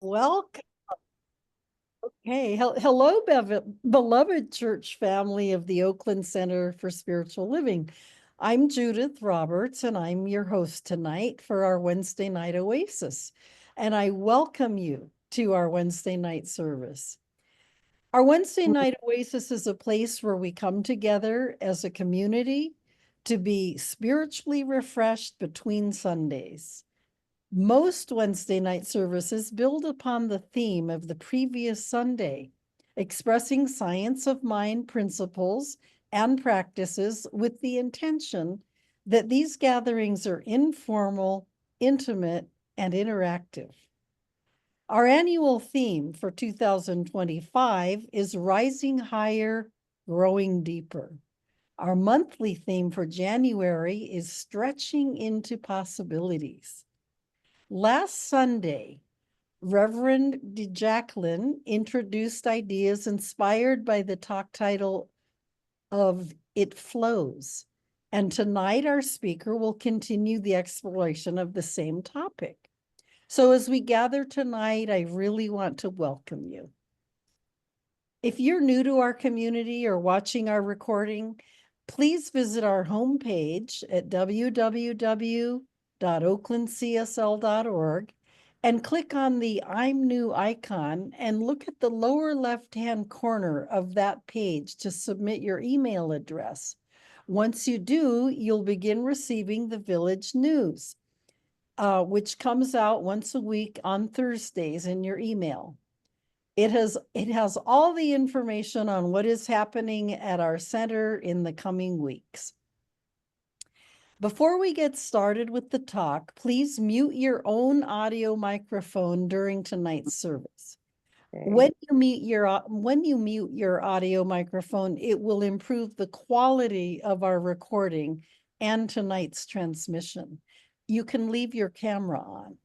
Welcome. Hey, hello, beloved church family of the Oakland Center for Spiritual Living. I'm Judith Roberts, and I'm your host tonight for our Wednesday night Oasis. And I welcome you to our Wednesday night service. Our Wednesday night Oasis is a place where we come together as a community to be spiritually refreshed between Sundays. Most Wednesday night services build upon the theme of the previous Sunday, expressing science of mind principles and practices with the intention that these gatherings are informal, intimate, and interactive. Our annual theme for 2025 is Rising Higher, Growing Deeper. Our monthly theme for January is Stretching into Possibilities. Last Sunday, Reverend Jacqueline introduced ideas inspired by the talk title of It Flows. And tonight, our speaker will continue the exploration of the same topic. So as we gather tonight, I really want to welcome you. If you're new to our community or watching our recording, please visit our homepage at www.oaklandcsl.org and click on the I'm New icon and look at the lower left-hand corner of that page to submit your email address. Once you do, you'll begin receiving the village news, which comes out once a week on Thursdays in your email. It has all the information on what is happening at our center in the coming weeks. Before we get started with the talk, please mute your own audio microphone during tonight's service. Okay. When you mute your audio microphone, it will improve the quality of our recording and tonight's transmission. You can leave your camera on.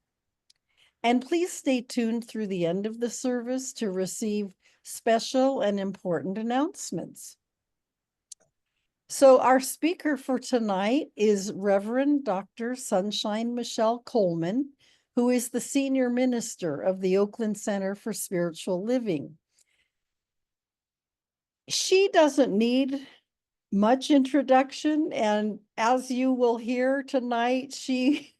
And please stay tuned through the end of the service to receive special and important announcements. So our speaker for tonight is Reverend Dr. Sunshine Michelle Coleman, who is the senior minister of the Oakland Center for Spiritual Living. She doesn't need much introduction, and as you will hear tonight, she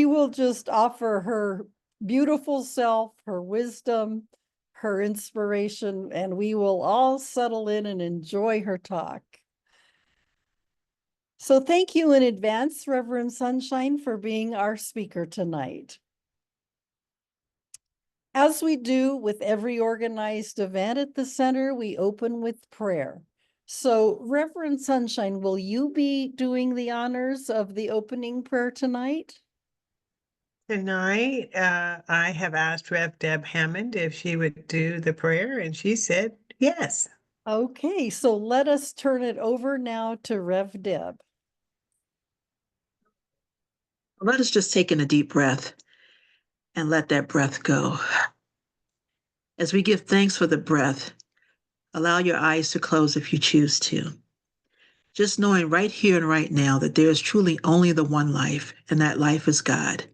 will just offer her beautiful self, her wisdom, her inspiration, and we will all settle in and enjoy her talk. So thank you in advance, Reverend Sunshine, for being our speaker tonight. As we do with every organized event at the center, we open with prayer. So, Reverend Sunshine, will you be doing the honors of the opening prayer tonight? Tonight, I have asked Rev Deb Hammond if she would do the prayer, and she said yes. Okay, so let us turn it over now to Rev Deb. Let us just take in a deep breath and let that breath go. As we give thanks for the breath, allow your eyes to close if you choose to. Just knowing right here and right now that there is truly only the one life, and that life is God.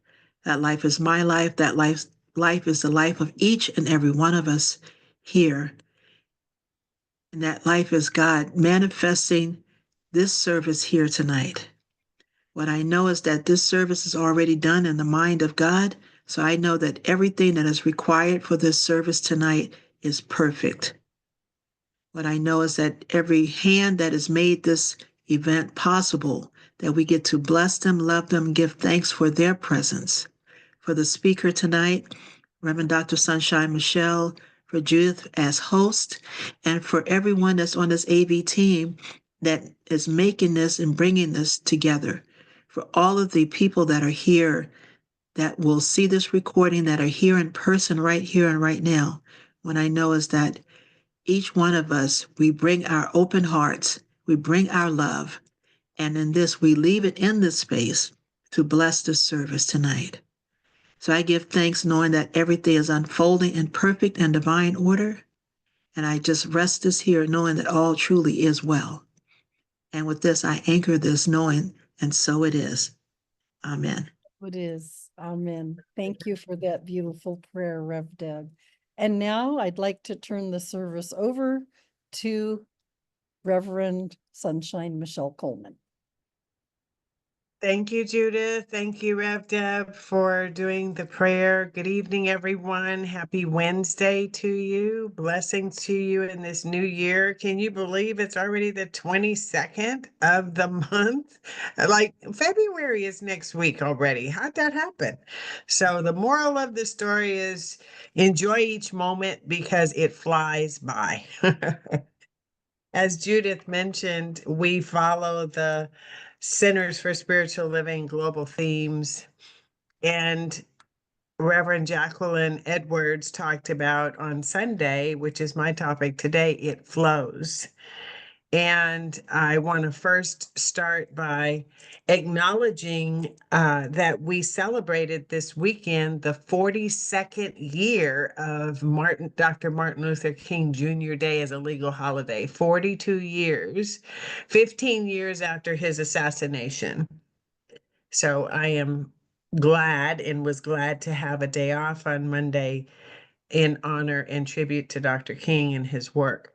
That life is my life. That life is the life of each and every one of us here. And that life is God manifesting this service here tonight. What I know is that this service is already done in the mind of God, so I know that everything that is required for this service tonight is perfect. What I know is that every hand that has made this event possible, that we get to bless them, love them, give thanks for their presence. For the speaker tonight, Reverend Dr. Sunshine Michelle, for Judith as host, and for everyone that's on this AV team that is making this and bringing this together. For all of the people that are here that will see this recording, that are here in person right here and right now, what I know is that each one of us, we bring our open hearts, we bring our love, and in this, we leave it in this space to bless this service tonight. So I give thanks knowing that everything is unfolding in perfect and divine order, and I just rest this here knowing that all truly is well. And with this, I anchor this knowing, and so it is. Amen. It is. Amen. Thank you for that beautiful prayer, Rev Deb. And now I'd like to turn the service over to Reverend Sunshine Michelle Coleman. Thank you, Judith. Thank you, Rev Deb, for doing the prayer. Good evening, everyone. Happy Wednesday to you. Blessings to you in this new year. Can you believe it's already the 22nd of the month? Like February is next week already. How'd that happen? So the moral of the story is enjoy each moment because it flies by. As Judith mentioned, we follow the Centers for Spiritual Living global themes. And Reverend Jacqueline Edwards talked about on Sunday, which is my topic today, it flows. And I want to first start by acknowledging that we celebrated this weekend the 42nd year of Dr. Martin Luther King Jr. Day as a legal holiday. 42 years, 15 years after his assassination. So I am glad and was glad to have a day off on Monday in honor and tribute to Dr. King and his work.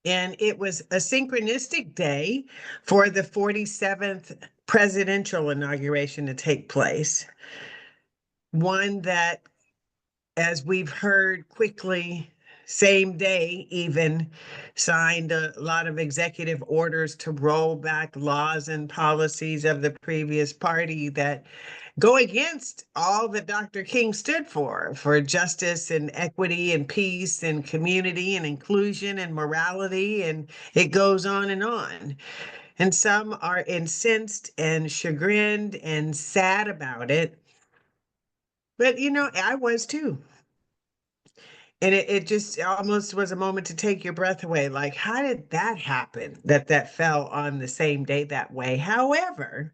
And it was a synchronistic day for the 47th presidential inauguration to take place. One that, as we've heard quickly, same day even signed a lot of executive orders to roll back laws and policies of the previous party that go against all that Dr. King stood for justice and equity and peace and community and inclusion and morality. And it goes on and on. And some are incensed and chagrined and sad about it. But, I was too. And it just almost was a moment to take your breath away. Like, how did that happen? That fell on the same day that way. However,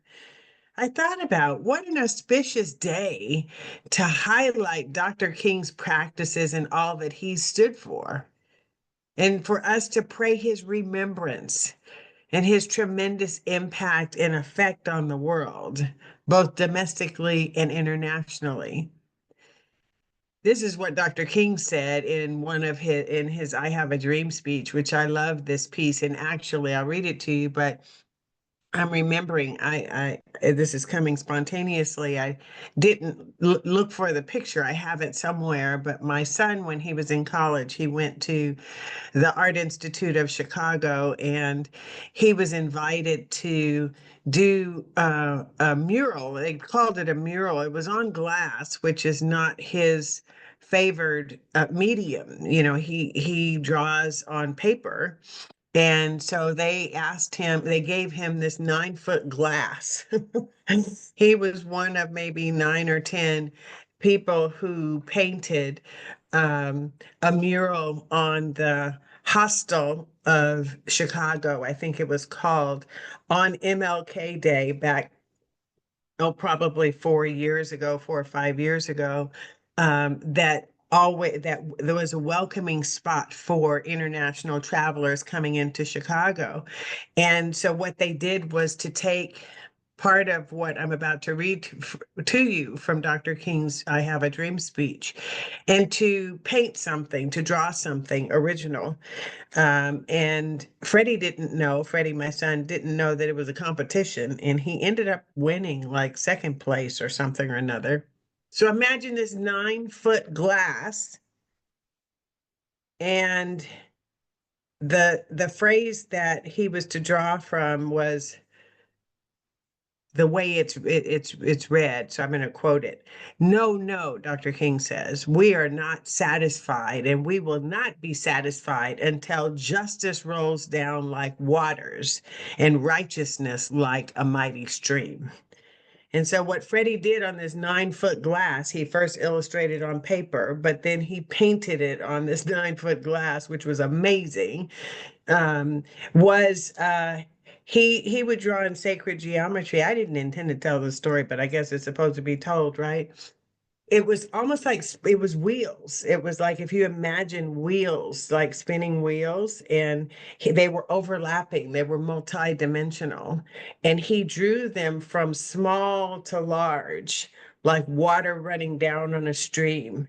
I thought about what an auspicious day to highlight Dr. King's practices and all that he stood for, and for us to pray his remembrance and his tremendous impact and effect on the world, both domestically and internationally. This is what Dr. King said in his I Have a Dream speech, which I love this piece. And actually, I'll read it to you, but I'm remembering, this is coming spontaneously. I didn't look for the picture. I have it somewhere, but my son, when he was in college, he went to the Art Institute of Chicago, and he was invited to do a mural. They called it a mural. It was on glass, which is not his favored medium. He draws on paper. And so they gave him this 9-foot glass. He was one of maybe 9 or 10 people who painted a mural on the hostel of Chicago, I think it was called, on MLK Day back, probably 4 years ago, 4 or 5 years ago, that there was a welcoming spot for international travelers coming into Chicago. And so what they did was to take part of what I'm about to read to you from Dr. King's I Have a Dream speech, and to paint something, to draw something original. And Freddie, my son, didn't know that it was a competition, and he ended up winning like second place or something or another. So imagine this 9-foot glass, and the phrase that he was to draw from was the way it's read. So I'm going to quote it. No, no, Dr. King says, we are not satisfied, and we will not be satisfied until justice rolls down like waters and righteousness like a mighty stream. And so what Freddie did on this 9-foot glass, he first illustrated on paper, but then he painted it on this 9-foot glass, which was amazing. Was he would draw in sacred geometry. I didn't intend to tell the story, but I guess it's supposed to be told, right? It was almost like it was wheels. It was like if you imagine wheels, like spinning wheels, and they were overlapping, they were multi-dimensional. And he drew them from small to large like water running down on a stream.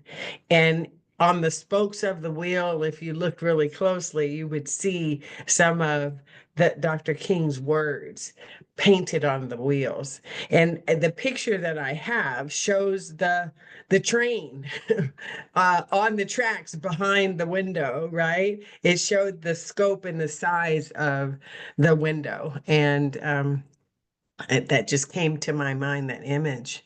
And on the spokes of the wheel, if you looked really closely, you would see some of Dr. King's words painted on the wheels. And the picture that I have shows the train on the tracks behind the window, right? It showed the scope and the size of the window. And that just came to my mind, that image.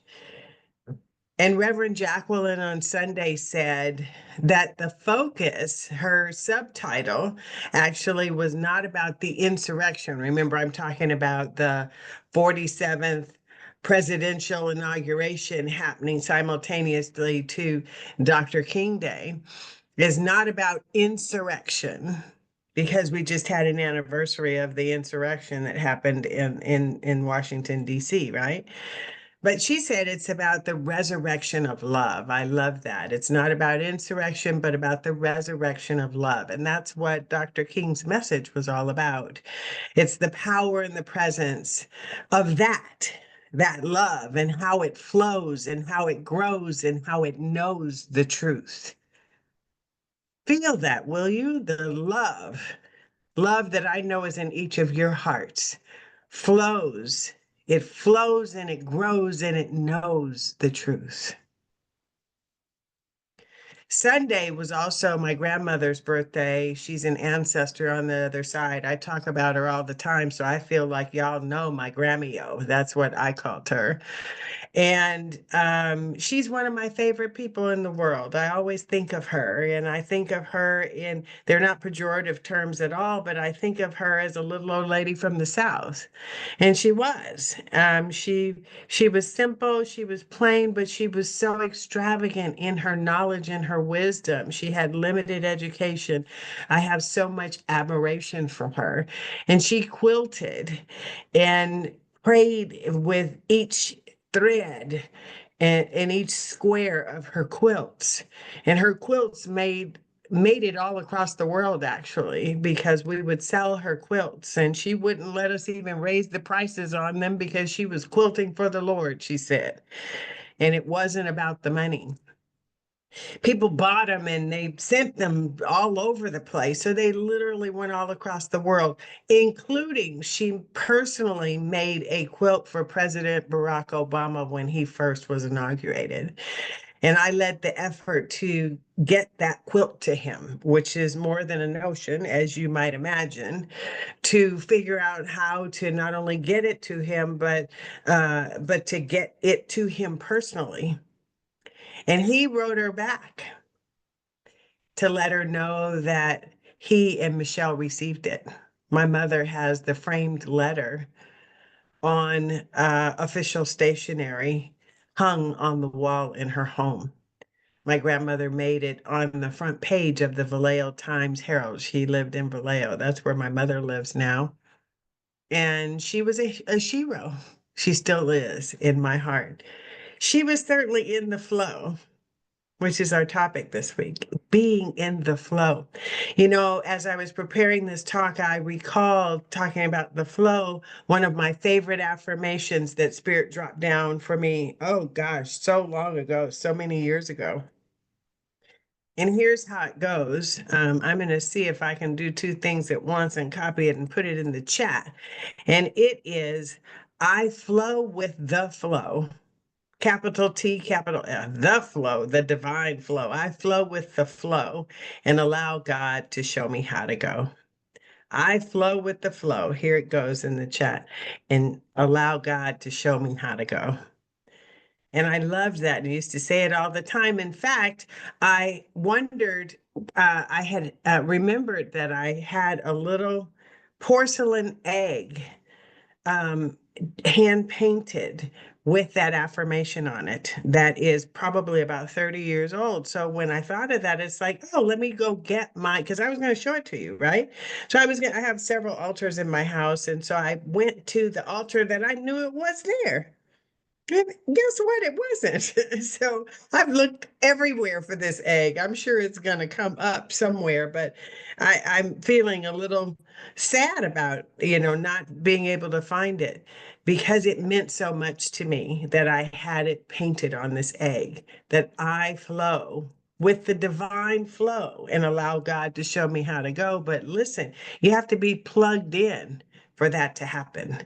And Reverend Jacqueline on Sunday said that the focus, her subtitle, actually was not about the insurrection. Remember, I'm talking about the 47th presidential inauguration happening simultaneously to Dr. King Day. Is not about insurrection, because we just had an anniversary of the insurrection that happened in Washington, D.C., right? But she said it's about the resurrection of love. I love that. It's not about insurrection, but about the resurrection of love. And that's what Dr. King's message was all about. It's the power and the presence of that love, and how it flows and how it grows and how it knows the truth. Feel that, will you? The love that I know is in each of your hearts flows. It flows and it grows and it knows the truth. Sunday was also my grandmother's birthday. She's an ancestor on the other side. I talk about her all the time, so I feel like y'all know my Grammyo. That's what I called her. And she's one of my favorite people in the world. I always think of her, and I think of her in, they're not pejorative terms at all, but I think of her as a little old lady from the South. And she was. She was simple, she was plain, but she was so extravagant in her knowledge and her wisdom. She had limited education. I have so much admiration for her. And she quilted and prayed with each thread and each square of her quilts. And her quilts made it all across the world, actually, because we would sell her quilts and she wouldn't let us even raise the prices on them because she was quilting for the Lord, she said. And it wasn't about the money. People bought them and they sent them all over the place. So they literally went all across the world, including she personally made a quilt for President Barack Obama when he first was inaugurated. And I led the effort to get that quilt to him, which is more than a notion, as you might imagine, to figure out how to not only get it to him, but to get it to him personally. And he wrote her back to let her know that he and Michelle received it. My mother has the framed letter on official stationery hung on the wall in her home. My grandmother made it on the front page of the Vallejo Times Herald. She lived in Vallejo. That's where my mother lives now. And she was a shero. She still is in my heart. She was certainly in the flow, which is our topic this week, being in the flow. You know, as I was preparing this talk, I recalled talking about the flow, one of my favorite affirmations that Spirit dropped down for me, oh gosh, so long ago, so many years ago. And here's how it goes. I'm going to see if I can do two things at once and copy it and put it in the chat. And it is, I flow with the flow. Capital T, capital F, the flow, the divine flow. I flow with the flow and allow God to show me how to go. I flow with the flow. Here it goes in the chat, and allow God to show me how to go. And I loved that. I used to say it all the time. In fact, I wondered, I had remembered that I had a little porcelain egg um, hand painted with that affirmation on it that is probably about 30 years old. So when I thought of that, it's like, oh, let me go get my, because I was going to show it to you, right? So I have several altars in my house. And so I went to the altar that I knew it was there. And guess what? It wasn't. So I've looked everywhere for this egg. I'm sure it's going to come up somewhere, but I'm feeling a little sad about, not being able to find it because it meant so much to me that I had it painted on this egg, that I flow with the divine flow and allow God to show me how to go. But listen, you have to be plugged in for that to happen.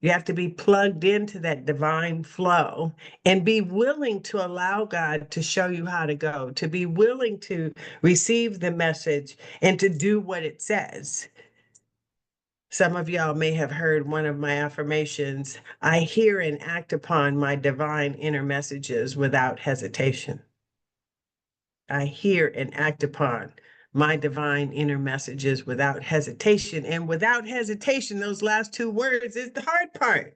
You have to be plugged into that divine flow and be willing to allow God to show you how to go, to be willing to receive the message and to do what it says. Some of y'all may have heard one of my affirmations. I hear and act upon my divine inner messages without hesitation. I hear and act upon my divine inner messages without hesitation. And without hesitation, those last two words is the hard part.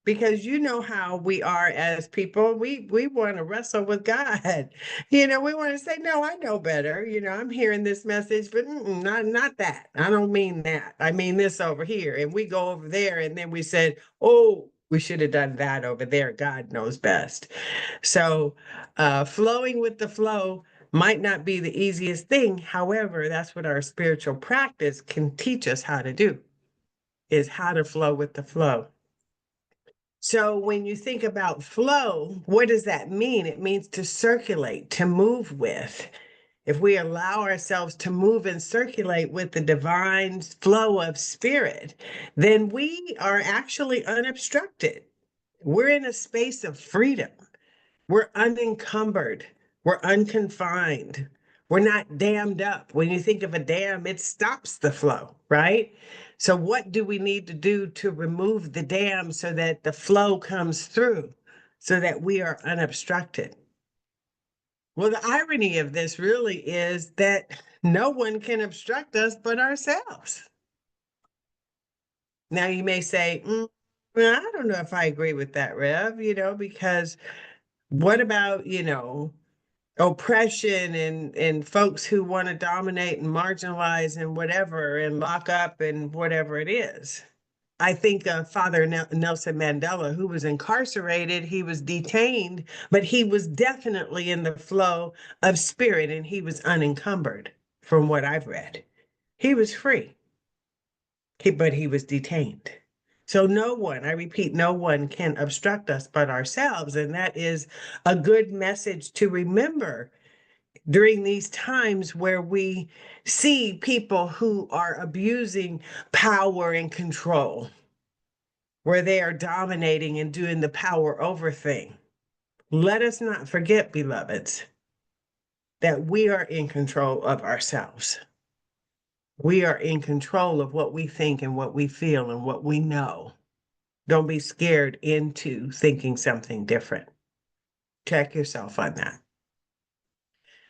Because you know how we are as people, we want to wrestle with God. We want to say, no, I know better. I'm hearing this message, but not that. I don't mean that. I mean this over here. And we go over there, and then we said, oh, we should have done that over there. God knows best. So flowing with the flow might not be the easiest thing. However, that's what our spiritual practice can teach us how to do, is how to flow with the flow. So when you think about flow, what does that mean? It means to circulate, to move with. If we allow ourselves to move and circulate with the divine flow of spirit, then we are actually unobstructed. We're in a space of freedom. We're unencumbered. We're unconfined. We're not dammed up. When you think of a dam, it stops the flow, right? So, what do we need to do to remove the dam so that the flow comes through, so that we are unobstructed? Well, the irony of this really is that no one can obstruct us but ourselves. Now, you may say, well, I don't know if I agree with that, Rev, because what about, oppression and folks who want to dominate and marginalize and whatever and lock up and whatever it is? I think of Father Nelson Mandela, who was incarcerated, he was detained, but he was definitely in the flow of spirit and he was unencumbered from what I've read. He was free, but he was detained. So no one, I repeat, no one can obstruct us but ourselves. And that is a good message to remember during these times where we see people who are abusing power and control, where they are dominating and doing the power over thing. Let us not forget, beloveds, that we are in control of ourselves. We are in control of what we think and what we feel and what we know. Don't be scared into thinking something different. Check yourself on that.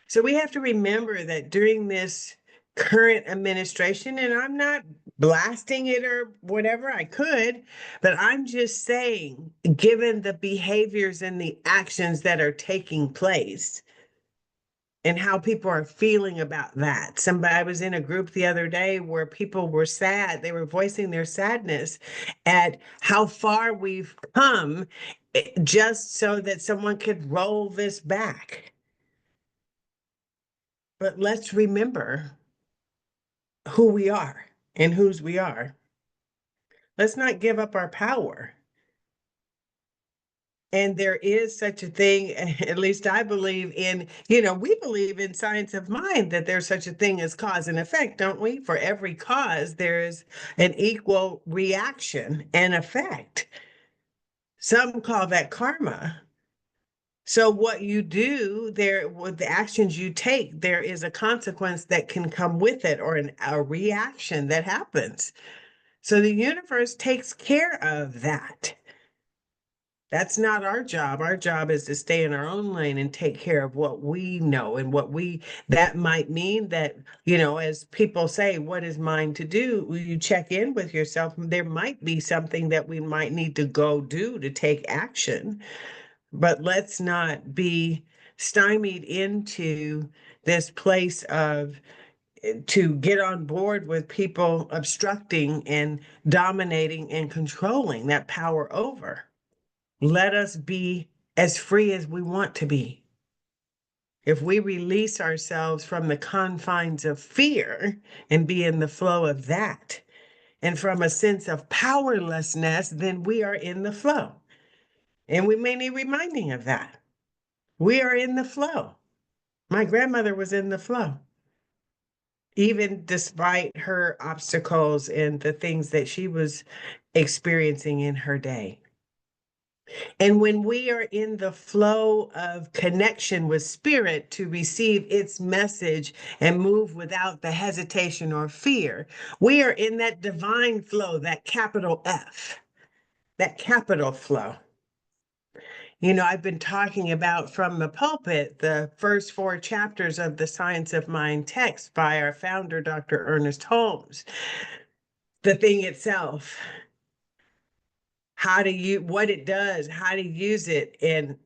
So we have to remember that during this current administration, and I'm not blasting it or whatever, I could, but I'm just saying, given the behaviors and the actions that are taking place and how people are feeling about that. I was in a group the other day where people were sad. They were voicing their sadness at how far we've come, just so that someone could roll this back. But let's remember who we are and whose we are. Let's not give up our power. And there is such a thing, at least I believe in, we believe in science of mind that there's such a thing as cause and effect, don't we? For every cause, there's an equal reaction and effect. Some call that karma. So what you do there, with the actions you take, there is a consequence that can come with it, or a reaction that happens. So the universe takes care of that. That's not our job. Our job is to stay in our own lane and take care of what we know and that might mean that, as people say, what is mine to do? You check in with yourself. There might be something that we might need to go do to take action, but let's not be stymied into this place of to get on board with people obstructing and dominating and controlling that power over. Let us be as free as we want to be. If we release ourselves from the confines of fear and be in the flow of that, and from a sense of powerlessness, then we are in the flow. And we may need reminding of that. We are in the flow. My grandmother was in the flow, even despite her obstacles and the things that she was experiencing in her day. And when we are in the flow of connection with spirit to receive its message and move without the hesitation or fear, we are in that divine flow, that capital F, that capital flow. You know, I've been talking about from the pulpit the first 4 chapters of the Science of Mind text by our founder, Dr. Ernest Holmes. The thing itself, how to use what it does, how to use it, and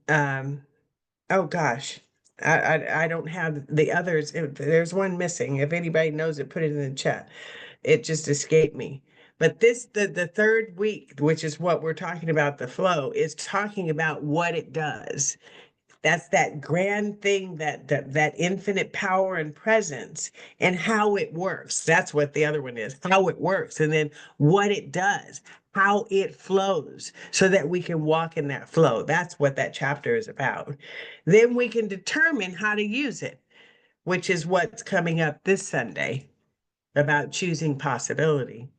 oh gosh, I don't have the others. There's one missing. If anybody knows it, put it in the chat. It just escaped me. But the third week, which is what we're talking about, the flow, is talking about what it does. That's that grand thing, that infinite power and presence, and how it works. That's what the other one is, how it works, and then what it does, how it flows, so that we can walk in that flow. That's what that chapter is about. Then we can determine how to use it, which is what's coming up this Sunday about choosing possibility.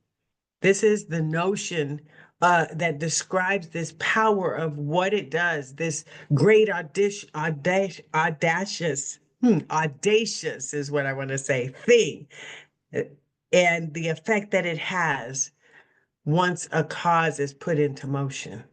This is the notion that describes this power of what it does, this great audacious is what I want to say, thing, uh, and the effect that it has once a cause is put into motion.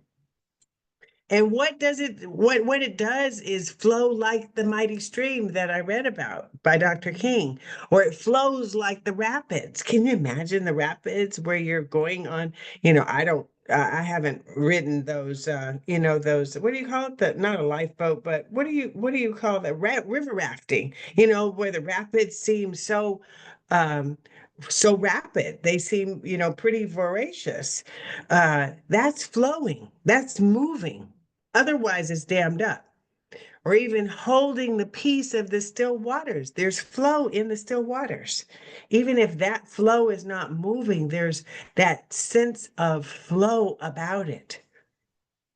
And what it does is flow like the mighty stream that I read about by Dr. King, or it flows like the rapids. Can you imagine the rapids where you're going on, I haven't ridden those, those, what do you call it? Not a lifeboat, but what do you call that? River rafting, where the rapids seem um, so rapid. They seem, pretty voracious. That's flowing, that's moving. Otherwise, it's dammed up. Or even holding the peace of the still waters. There's flow in the still waters. Even if that flow is not moving, there's that sense of flow about it.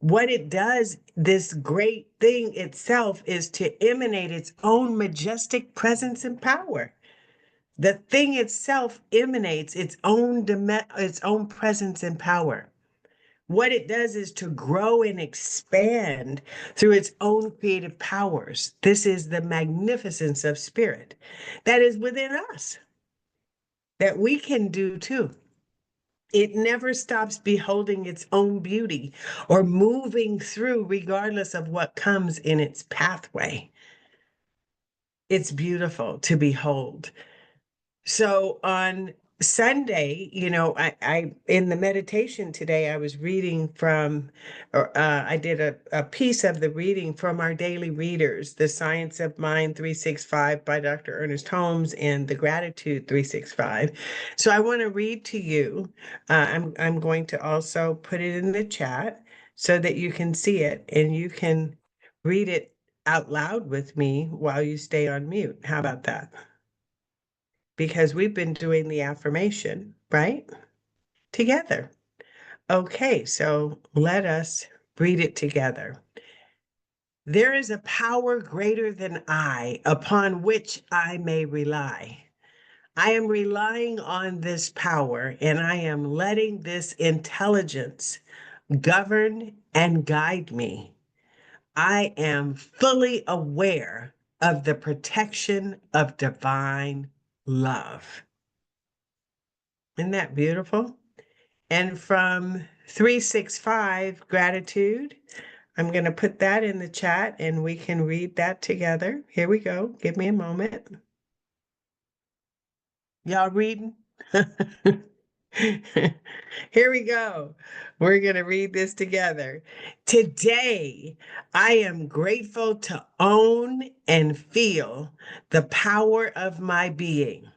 What it does, this great thing itself, is to emanate its own majestic presence and power. The thing itself emanates its own presence and power. What it does is to grow and expand through its own creative powers. This is the magnificence of spirit that is within us, that we can do too. It never stops beholding its own beauty or moving through, regardless of what comes in its pathway. It's beautiful to behold. So on Sunday, I in the meditation today, I was reading from, or I did a piece of the reading from our daily readers, The Science of Mind 365 by Dr. Ernest Holmes and The Gratitude 365. So I want to read to you. I'm going to also put it in the chat so that you can see it and you can read it out loud with me while you stay on mute. How about that? Because we've been doing the affirmation, right? Together. Okay, so let us read it together. There is a power greater than I upon which I may rely. I am relying on this power and I am letting this intelligence govern and guide me. I am fully aware of the protection of divine love. Isn't that beautiful? And from 365 gratitude, I'm going to put that in the chat and we can read that together. Here we go. Give me a moment. Y'all reading? Here we go. We're going to read this together. Today, I am grateful to own and feel the power of my being.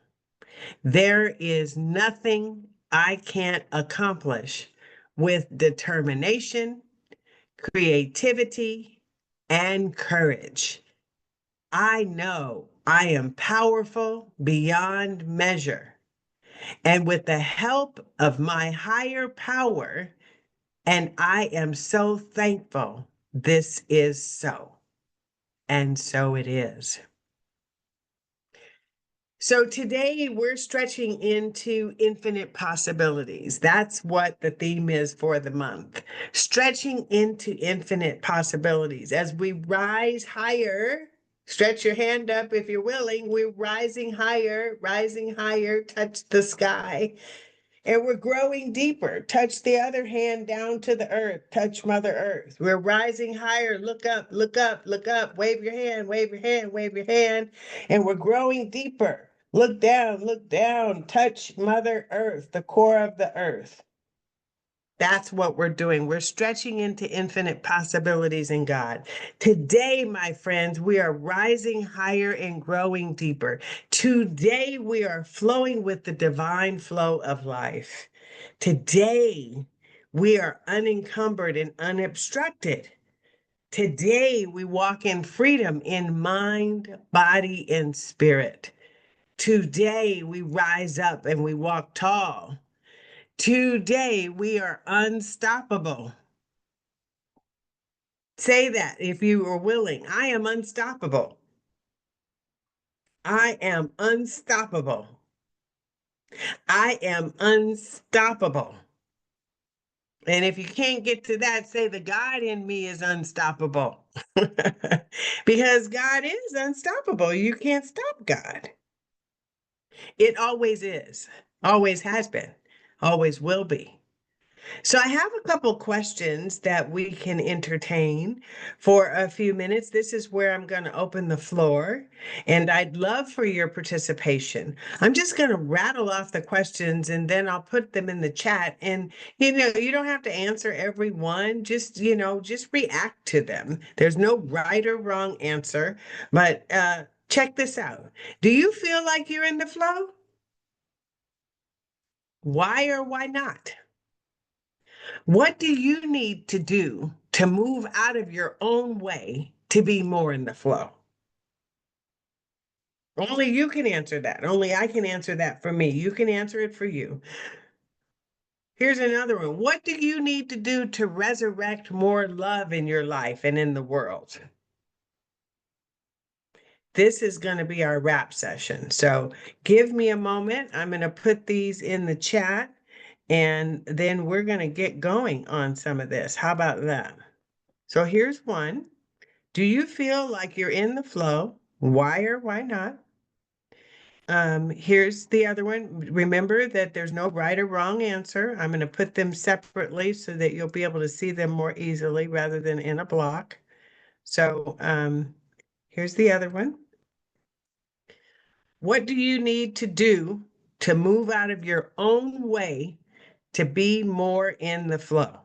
There is nothing I can't accomplish with determination, creativity, and courage. I know I am powerful beyond measure, and with the help of my higher power, and I am so thankful this is so. And so it is. So today we're stretching into infinite possibilities. That's what the theme is for the month. Stretching into infinite possibilities. As we rise higher, stretch your hand up if you're willing. We're rising higher, touch the sky. And we're growing deeper. Touch the other hand down to the earth. Touch Mother Earth. We're rising higher. Look up, look up, look up. Wave your hand, wave your hand, wave your hand. And we're growing deeper. Look down, look down. Touch Mother Earth, the core of the earth. That's what we're doing. We're stretching into infinite possibilities in God. Today, my friends, we are rising higher and growing deeper. Today, we are flowing with the divine flow of life. Today, we are unencumbered and unobstructed. Today, we walk in freedom in mind, body, and spirit. Today, we rise up and we walk tall. Today, we are unstoppable. Say that if you are willing. I am unstoppable. I am unstoppable. I am unstoppable. And if you can't get to that, say the God in me is unstoppable. Because God is unstoppable. You can't stop God. It always is, always has been, always will be. So I have a couple questions that we can entertain for a few minutes. This is where I'm going to open the floor, and I'd love for your participation. I'm just going to rattle off the questions and then I'll put them in the chat. And you don't have to answer every one. Just react to them. There's no right or wrong answer, but check this out. Do you feel like you're in the flow? Why or why not? What do you need to do to move out of your own way to be more in the flow? Only you can answer that. Only I can answer that for me. You can answer it for you. Here's another one. What do you need to do to resurrect more love in your life and in the world? This is going to be our wrap session. So give me a moment. I'm going to put these in the chat and then we're going to get going on some of this. How about that? So here's one. Do you feel like you're in the flow? Why or why not? Here's the other one. Remember that there's no right or wrong answer. I'm going to put them separately so that you'll be able to see them more easily rather than in a block. So here's the other one. What do you need to do to move out of your own way to be more in the flow?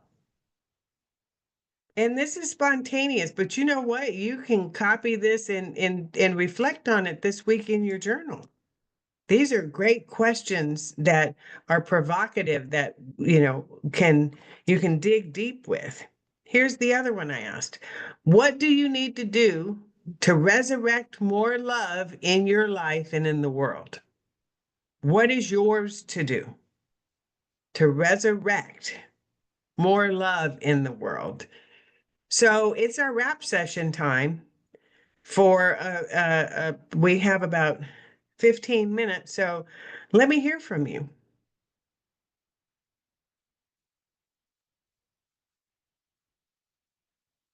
And this is spontaneous, but you know what? You can copy this and reflect on it this week in your journal. These are great questions that are provocative that, you can dig deep with. Here's the other one I asked. What do you need to do to resurrect more love in your life and in the world? What is yours to do to resurrect more love in the world? So it's our wrap session time for we have about 15 minutes. So let me hear from you.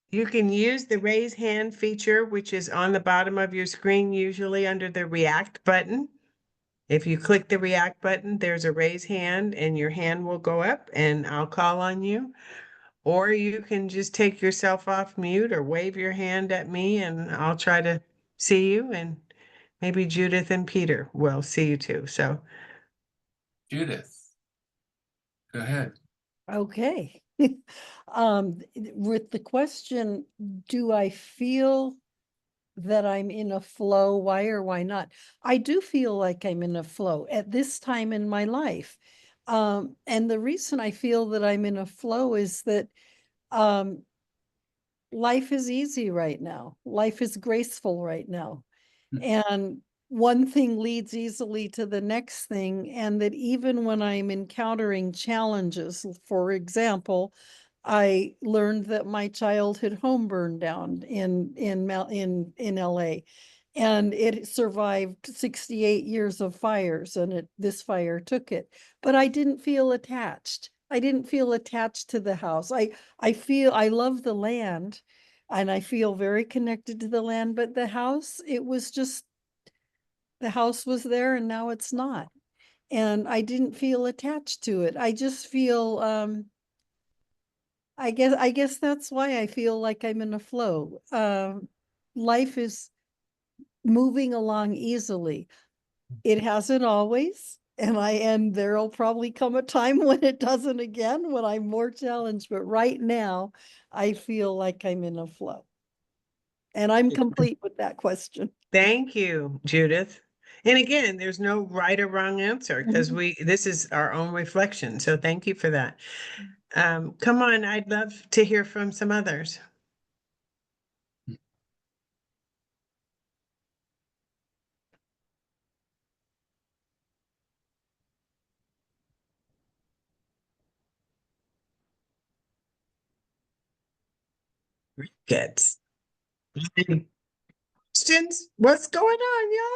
You can use the raise hand feature, which is on the bottom of your screen, usually under the react button. If you click the react button, there's a raise hand and your hand will go up and I'll call on you. Or you can just take yourself off mute or wave your hand at me and I'll try to see you, and maybe Judith and Peter will see you too. So Judith, go ahead. Okay. With the question, do I feel that I'm in a flow? Why or why not? I do feel like I'm in a flow at this time in my life. And the reason I feel that I'm in a flow is that life is easy right now. Life is graceful right now. And one thing leads easily to the next thing, and that even when I'm encountering challenges, for example, I learned that my childhood home burned down in LA, and it survived 68 years of fires, and this fire took it. But I didn't feel attached. I didn't feel attached to the house. I feel I love the land, and I feel very connected to the land, but the house, it was just the house was there and now it's not. And I didn't feel attached to it. I just feel I guess that's why I feel like I'm in a flow. Life is moving along easily. It hasn't always, and there'll probably come a time when it doesn't again, when I'm more challenged, but right now I feel like I'm in a flow. And I'm complete with that question. Thank you, Judith. And again, there's no right or wrong answer because this is our own reflection. So thank you for that. Come on, I'd love to hear from some others. Kids. Questions? What's going on, y'all?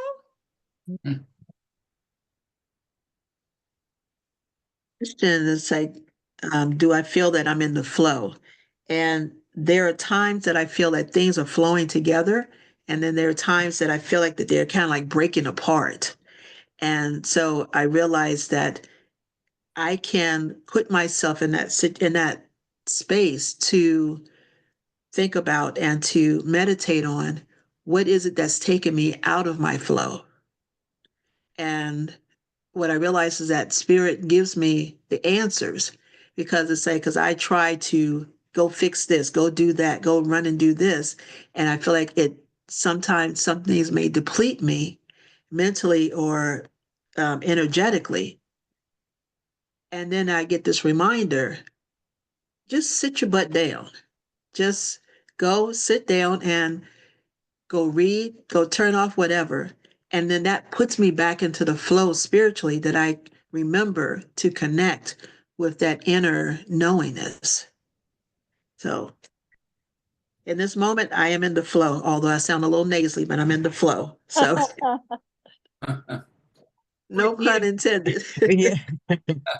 Question is like, do I feel that I'm in the flow? And there are times that I feel that things are flowing together, and then there are times that I feel like that they're kind of like breaking apart. And so I realized that I can put myself in that space to think about and to meditate on what is it that's taking me out of my flow. And what I realize is that spirit gives me the answers, because it's like, because I try to go fix this, go do that, go run and do this. And I feel like it sometimes some things may deplete me mentally or energetically. And then I get this reminder, just sit your butt down. Just go sit down and go read, go turn off whatever. And then that puts me back into the flow spiritually, that I remember to connect with that inner knowingness. So in this moment, I am in the flow, although I sound a little nasally, but I'm in the flow. So no pun intended. Yeah.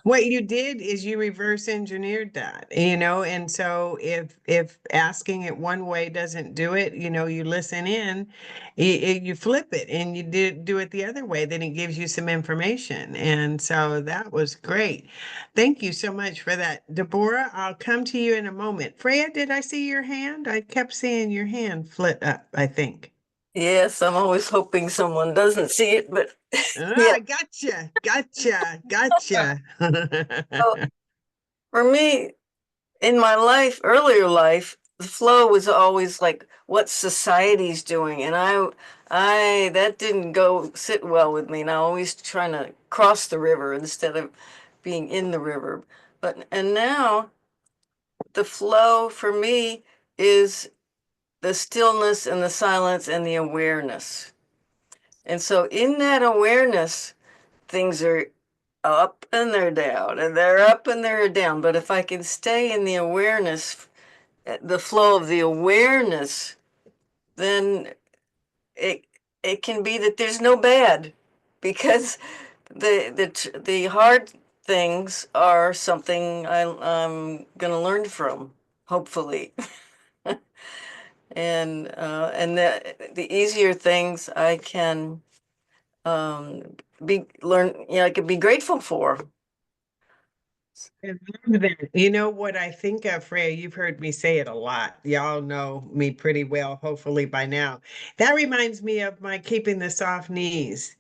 What you did is you reverse engineered that, and so if asking it one way doesn't do it, you listen in, you flip it and you do it the other way, then it gives you some information. And so that was great. Thank you so much for that. Deborah, I'll come to you in a moment. Freya, did I see your hand? I kept seeing your hand flit up, I think. Yes, I'm always hoping someone doesn't see it, but yeah. Ah, gotcha. So for me, in my life, earlier life, the flow was always like what society's doing, and I that didn't go sit well with me, and I always trying to cross the river instead of being in the river. And now the flow for me is the stillness and the silence and the awareness. And so in that awareness, things are up and they're down, and they're up and they're down. But if I can stay in the awareness, the flow of the awareness, then it it can be that there's no bad, because the hard things are something I'm gonna learn from, hopefully. And the easier things I can I can be grateful for. I love that. You know what I think of, Freya? You've heard me say it a lot. Y'all know me pretty well, hopefully by now. That reminds me of my keeping the soft knees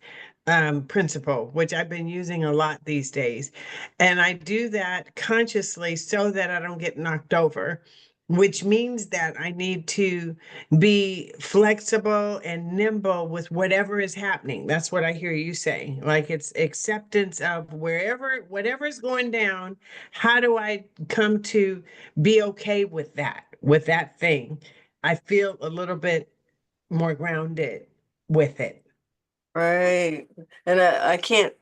principle, which I've been using a lot these days. And I do that consciously so that I don't get knocked over, which means that I need to be flexible and nimble with whatever is happening. That's what I hear you say. Like, it's acceptance of whatever is going down. How do I come to be okay with that thing? I feel a little bit more grounded with it. Right. And I can't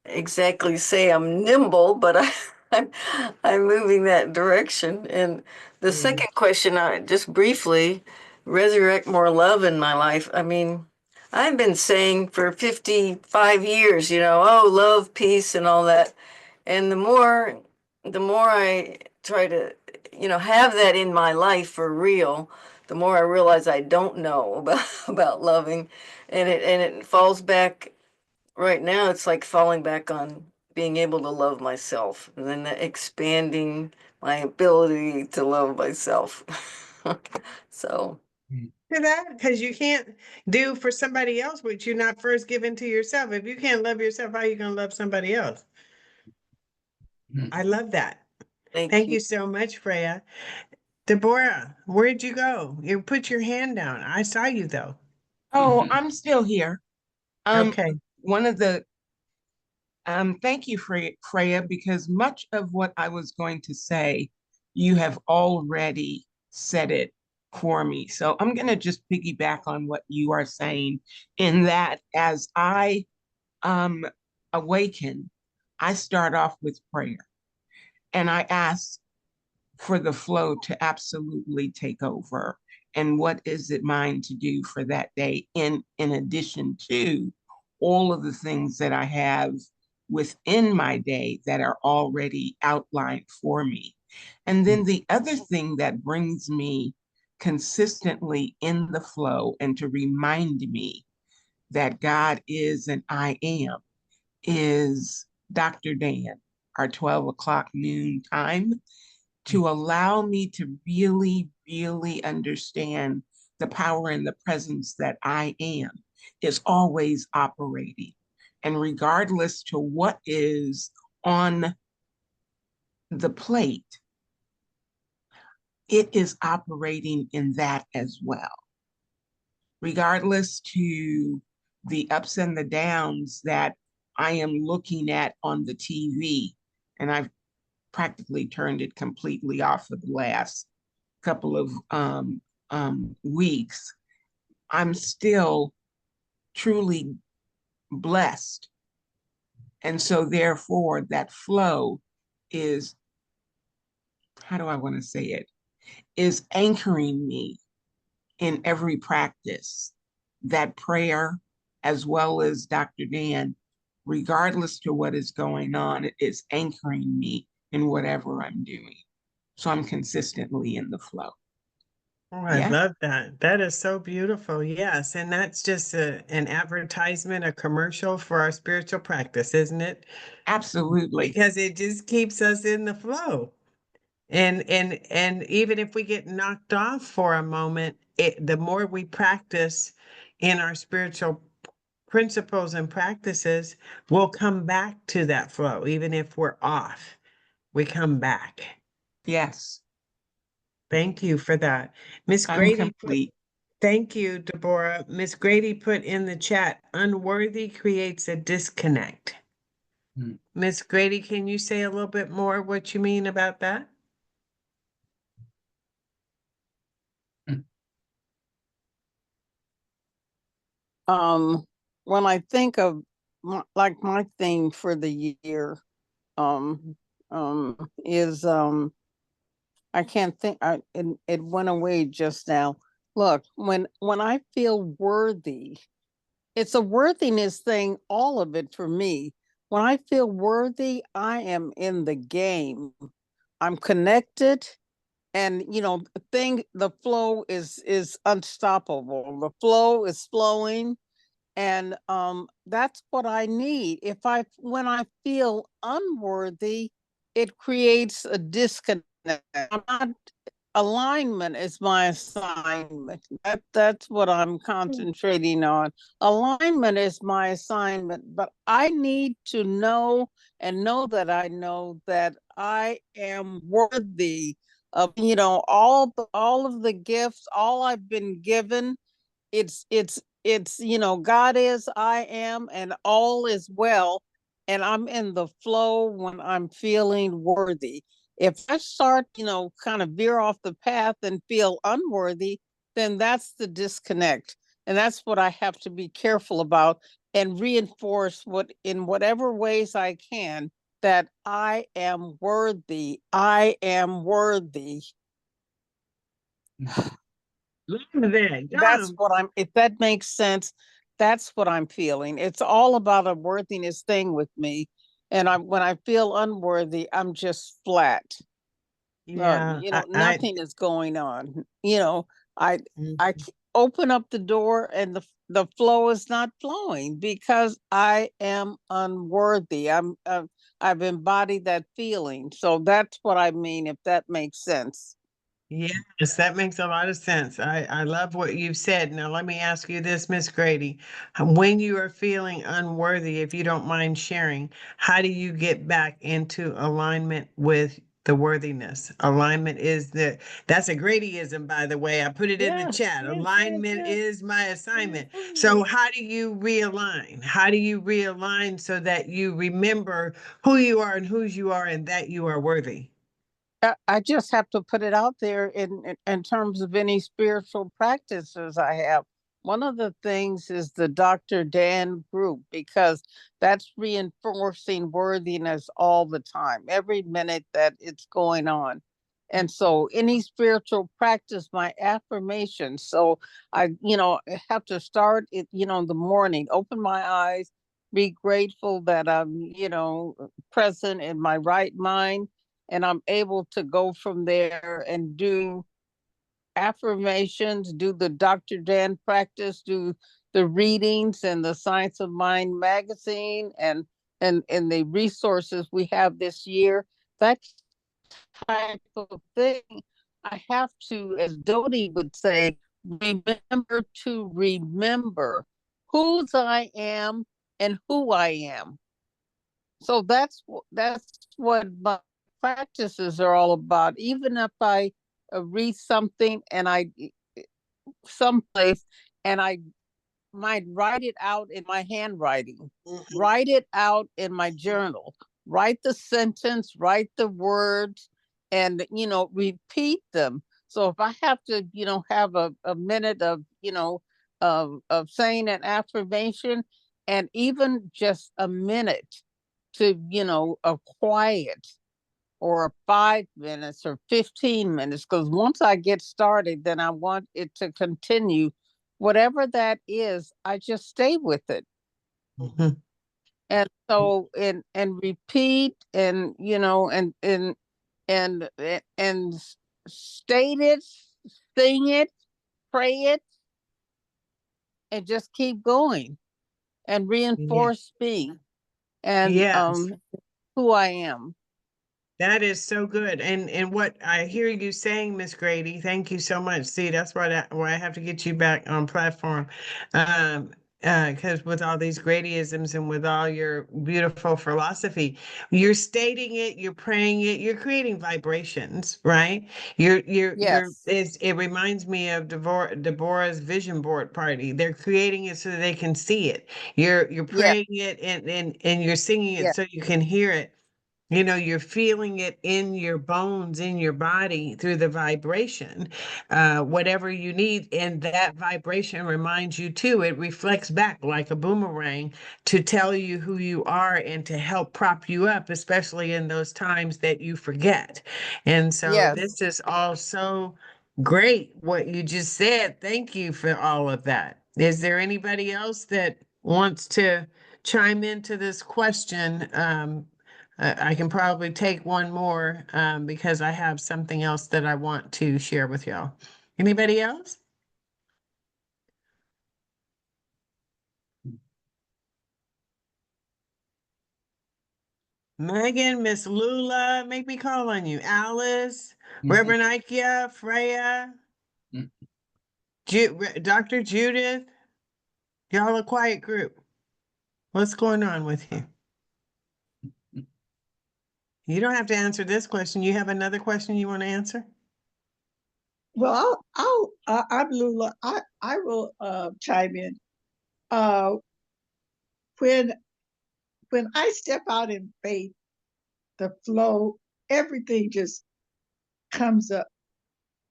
exactly say I'm nimble, but I'm I'm moving that direction. And the second question, I just briefly resurrect more love in my life. I mean, I've been saying for 55 years, oh, love, peace, and all that. And the more I try to, have that in my life for real, the more I realize I don't know about about loving, and it falls back. Right now, it's like falling back on being able to love myself and then expanding my ability to love myself. So, To that, because you can't do for somebody else what you're not first given to yourself. If you can't love yourself, how are you going to love somebody else? I love that. thank Thank you. you so much, Freya. Deborah, where'd you go? You put your hand down. I saw you though. Oh, I'm still here. Okay. One of the thank you, Freya, because much of what I was going to say, you have already said it for me. So I'm going to just piggyback on what you are saying, in that as I awaken, I start off with prayer and I ask for the flow to absolutely take over. And what is it mine to do for that day, in addition to all of the things that I have within my day that are already outlined for me. And then the other thing that brings me consistently in the flow and to remind me that God is and I am is Dr. Dan, our 12 o'clock noon time, to allow me to really, really understand the power and the presence that I am is always operating. And regardless to what is on the plate, it is operating in that as well. Regardless to the ups and the downs that I am looking at on the TV, and I've practically turned it completely off for the last couple of weeks, I'm still truly blessed. And so, therefore, that flow is, how do I want to say it, is anchoring me in every practice. That prayer, as well as Dr. Dan, regardless to what is going on, it is anchoring me in whatever I'm doing. So I'm consistently in the flow. Oh, I Yeah, love that. That is so beautiful. Yes. And that's just an advertisement, a commercial for our spiritual practice, isn't it? absolutely. Because it just keeps us in the flow. And even if we get knocked off for a moment, the more we practice in our spiritual principles and practices, we'll come back to that flow. Even if we're off, we come back. Yes, Thank you for that. Miss I'm Grady complete. thank you, Deborah. Miss Grady put in the chat, unworthy creates a disconnect. Mm. Miss Grady, can you say a little bit more what you mean about that? Um, when I think of like my theme for the year, is I can't think. It went away just now. Look, when I feel worthy, it's a worthiness thing. All of it for me. When I feel worthy, I am in the game. I'm connected, and the flow is unstoppable. The flow is flowing, and that's what I need. When I feel unworthy, it creates a disconnect. I'm not Alignment is my assignment. That's what I'm concentrating on. Alignment is my assignment, but I need to know and know that I know that I am worthy of, all of the gifts, all I've been given. It's God is, I am, and all is well, and I'm in the flow when I'm feeling worthy. If I start, kind of veer off the path and feel unworthy, then that's the disconnect. And that's what I have to be careful about and reinforce what in whatever ways I can that I am worthy. I am worthy. Love that. That's what I'm, if that makes sense, that's what I'm feeling. It's all about a worthiness thing with me. And when I feel unworthy, I'm just flat. Yeah, You know, I nothing is going on. You know, I mm, open up the door and the flow is not flowing because I am unworthy. I've embodied that feeling. So that's what I mean, if that makes sense. yes, that makes a lot of sense. I love what you've said. Now, let me ask you this, Miss Grady. When you are feeling unworthy, if you don't mind sharing, how do you get back into alignment with the worthiness? Alignment is that's a Gradyism, by the way. I put it in the Yes, chat. yes, yes, Alignment yes. is my assignment. So, Mhm. how do you realign? How do you realign so that you remember who you are and whose you are and that you are worthy? I just have to put it out there in terms of any spiritual practices I have. One of the things is the Dr. Dan group, because that's reinforcing worthiness all the time, every minute that it's going on. And so any spiritual practice, my affirmation. So I have to start it, in the morning, open my eyes, be grateful that I'm, present in my right mind, and I'm able to go from there and do affirmations, do the Dr. Dan practice, do the readings and the Science of Mind magazine, and the resources we have this year. That type of thing. I have to, as Dodie would say, remember to remember whose I am and who I am. So that's what my practices are all about. Even if I read something and I someplace and I might write it out in my handwriting, Mhm. write it out in my journal, write the sentence, write the words, and repeat them. So if I have to, have a minute of, of saying an affirmation, and even just a minute to, a quiet or 5 minutes or 15 minutes, because once I get started, then I want it to continue. Whatever that is, I just stay with it. Mhm. And so and repeat, and and state it, sing it, pray it, and just keep going and Yeah. reinforce me and Yes. who I am. That is so good. And what I hear you saying, Miss Grady, thank you so much. See, that's why I have to get you back on platform. Because with all these Gradyisms and with all your beautiful philosophy, you're stating it, you're praying it, you're creating vibrations, right? Yes. It reminds me of Deborah's vision board party. They're creating it so that they can see it. You're Yes. praying it and you're singing it Yes. so you can hear it. You're feeling it in your bones, in your body through the vibration, whatever you need. And that vibration reminds you too, it reflects back like a boomerang to tell you who you are and to help prop you up, especially in those times that you forget. And so Yes. this is all so great what you just said. Thank you for all of that. Is there anybody else that wants to chime into this question? I can probably take one more because I have something else that I want to share with y'all. Anybody else? Megan, Miss Lula, make me call on you. Alice, Reverend Ikea, Freya, Dr. Judith. Y'all a quiet group. What's going on with you? You don't have to answer this question. You have another question you want to answer? Well, I'm Lula. I will chime in. Uh, when when I step out in faith, the flow, everything just comes up.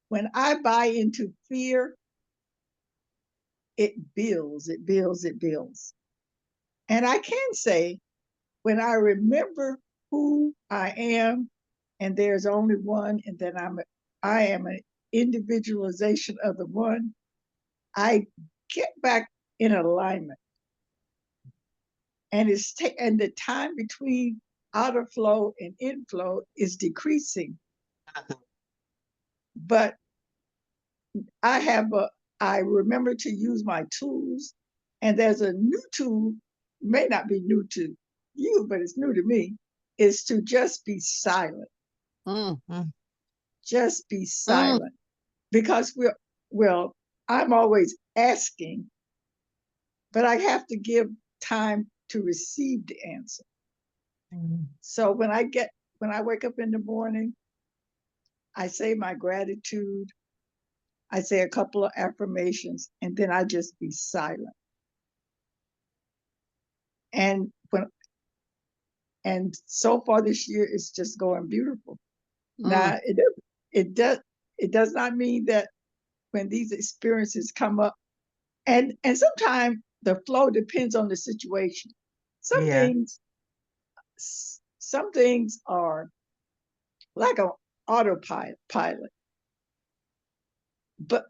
When I buy into fear, it builds, it builds, it builds. And I can say, when I remember who I am, and there's only one, and that I am an individualization of the one, I get back in alignment. And and the time between out of flow and inflow is decreasing. But I remember to use my tools, and there's a new tool, may not be new to you, but it's new to me, is to just be silent. Mm. Just be silent. Because well, I'm always asking, but I have to give time to receive the answer. So when I wake up in the morning, I say my gratitude, I say a couple of affirmations, and then I just be silent. And so far this year it's just going beautiful. Now it does not mean that when these experiences come up, and sometimes the flow depends on the situation. Some Yeah. things some things are like an autopilot, but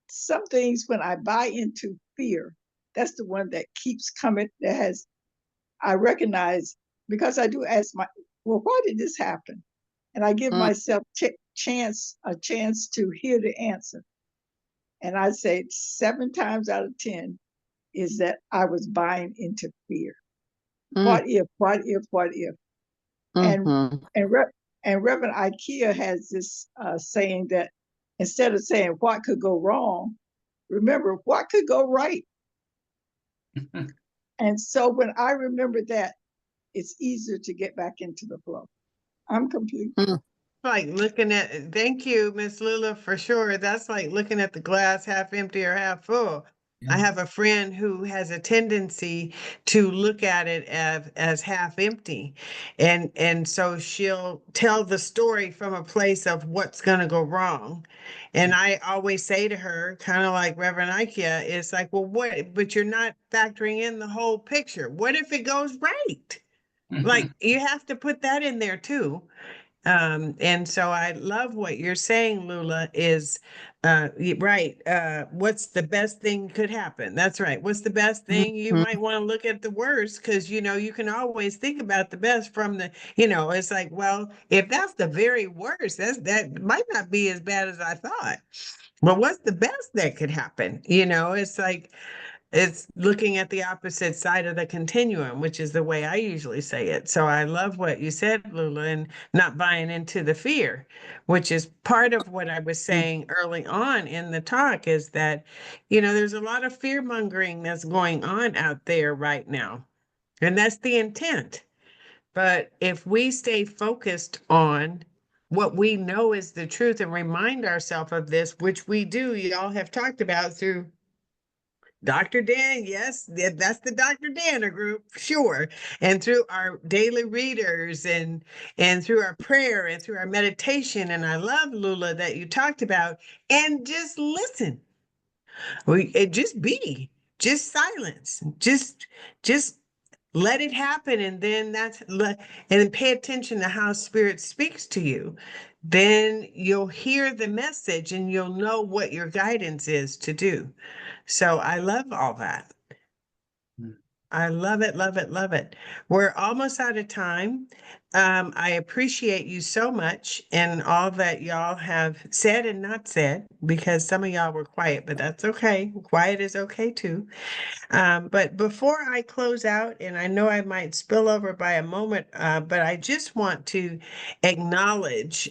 some things, when I buy into fear, that's the one that keeps coming. I recognize, because I do ask well, why did this happen? And I give myself a chance to hear the answer. And I say 7 times out of 10 is that I was buying into fear. What if? What if? What if? And and Reverend Ikea has this saying that instead of saying what could go wrong, remember what could go right. And so when I remember that, it's easier to get back into the flow. I'm complete. Like looking at, thank you, Miss Lula, for sure. That's like looking at the glass half empty or half full. I have a friend who has a tendency to look at it as half empty. And so she'll tell the story from a place of what's going to go wrong. And I always say to her, kind of like Reverend Ikea, it's like, well, what, but you're not factoring in the whole picture. What if it goes right? Like you have to put that in there too. And so I love what you're saying, Lula, is right. What's the best thing could happen? That's right. What's the best thing? You might want to look at the worst, because you can always think about the best from it's like, well, if that's the very worst, that might not be as bad as I thought. But what's the best that could happen? It's like it's looking at the opposite side of the continuum, which is the way I usually say it. So I love what you said, Lula, and not buying into the fear, which is part of what I was saying early on in the talk, is that, there's a lot of fear mongering that's going on out there right now. And that's the intent. But if we stay focused on what we know is the truth and remind ourselves of this, which we do, y'all have talked about through Dr. Dan, yes, that's the Dr. Danner group, sure. And through our daily readers and through our prayer and through our meditation. And I love, Lula, that you talked about, and just listen. Just be, just silence, just let it happen. And then and then pay attention to how spirit speaks to you. Then you'll hear the message and you'll know what your guidance is to do. So I love all that. I love it, love it, love it. We're almost out of time. I appreciate you so much and all that y'all have said and not said, because some of y'all were quiet, but that's okay. Quiet is okay too. But before I close out, and I know I might spill over by a moment, but I just want to acknowledge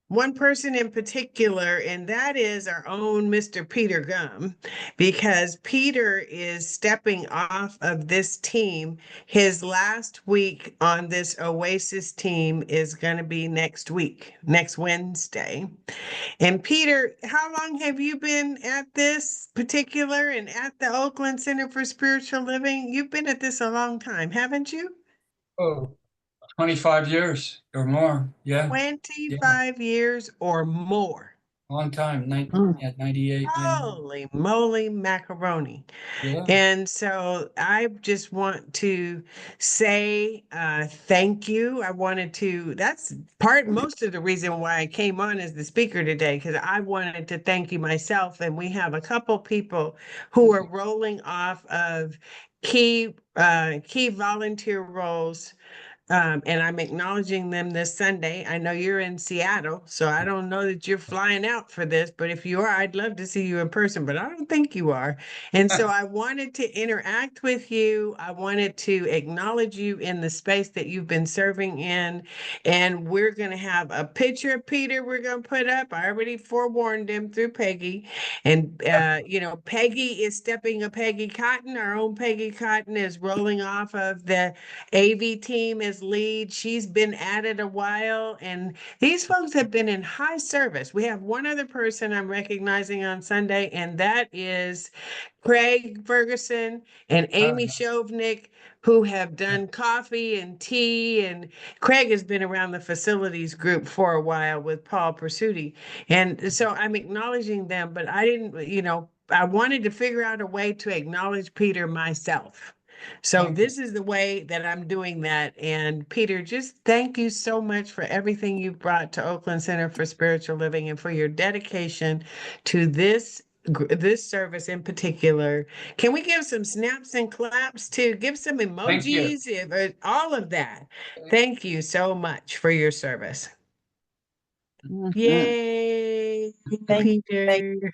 one person in particular, and that is our own Mr. Peter Gum, because Peter is stepping off of this team. His last week on this Oasis team is going to be next week, next Wednesday. And Peter, how long have you been at this particular and at the Oakland Center for Spiritual Living? You've been at this a long time, haven't you? Oh, 25 years or more. Yeah. 25 years or more. Long time, Mm. 98, 90. Holy moly macaroni. Yeah. And so I just want to say thank you. I wanted to, that's most of the reason why I came on as the speaker today, because I wanted to thank you myself. And we have a couple people who are rolling off of key volunteer roles, and I'm acknowledging them this Sunday. I know you're in Seattle, so I don't know that you're flying out for this, but if you are, I'd love to see you in person, but I don't think you are. And so I wanted to interact with you. I wanted to acknowledge you in the space that you've been serving in. And we're going to have a picture of Peter we're going to put up. I already forewarned him through Peggy. And, Peggy is stepping a Peggy Cotton. Our own Peggy Cotton is rolling off of the AV team as lead. She's been at it a while, and these folks have been in high service. We have one other person I'm recognizing on Sunday, and that is Craig Ferguson and Amy Shovnick, who have done coffee and tea. And Craig has been around the facilities group for a while with Paul Pursuti. And so I'm acknowledging them, but I didn't, I wanted to figure out a way to acknowledge Peter myself. So this is the way that I'm doing that. And Peter, just thank you so much for everything you've brought to Oakland Center for Spiritual Living and for your dedication to this service in particular. Can we give some snaps and claps to give some Thank you. emojis, all of that? Thank you so much for your service. Mhm. Yay, Thank- Peter.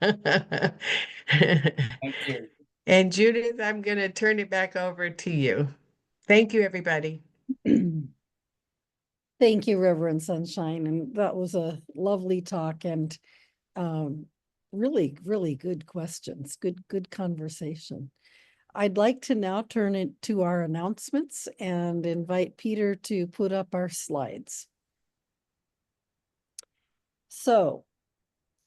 Thank you. And Judith, I'm going to turn it back over to you. Thank you, everybody. Thank you, Reverend Sunshine. And that was a lovely talk and really, really good questions. Good conversation. I'd like to now turn it to our announcements and invite Peter to put up our slides. So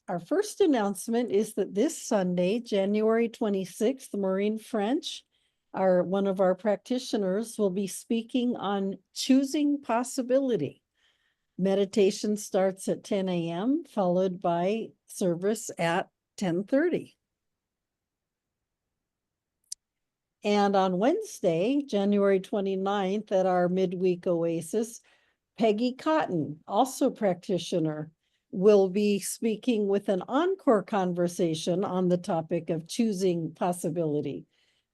our first announcement is that this Sunday, January 26th, Maureen French, one of our practitioners, will be speaking on choosing possibility. Meditation starts at 10 a.m., followed by service at 10:30. And on Wednesday, January 29th, at our midweek oasis, Peggy Cotton, also practitioner, will be speaking with an encore conversation on the topic of choosing possibility.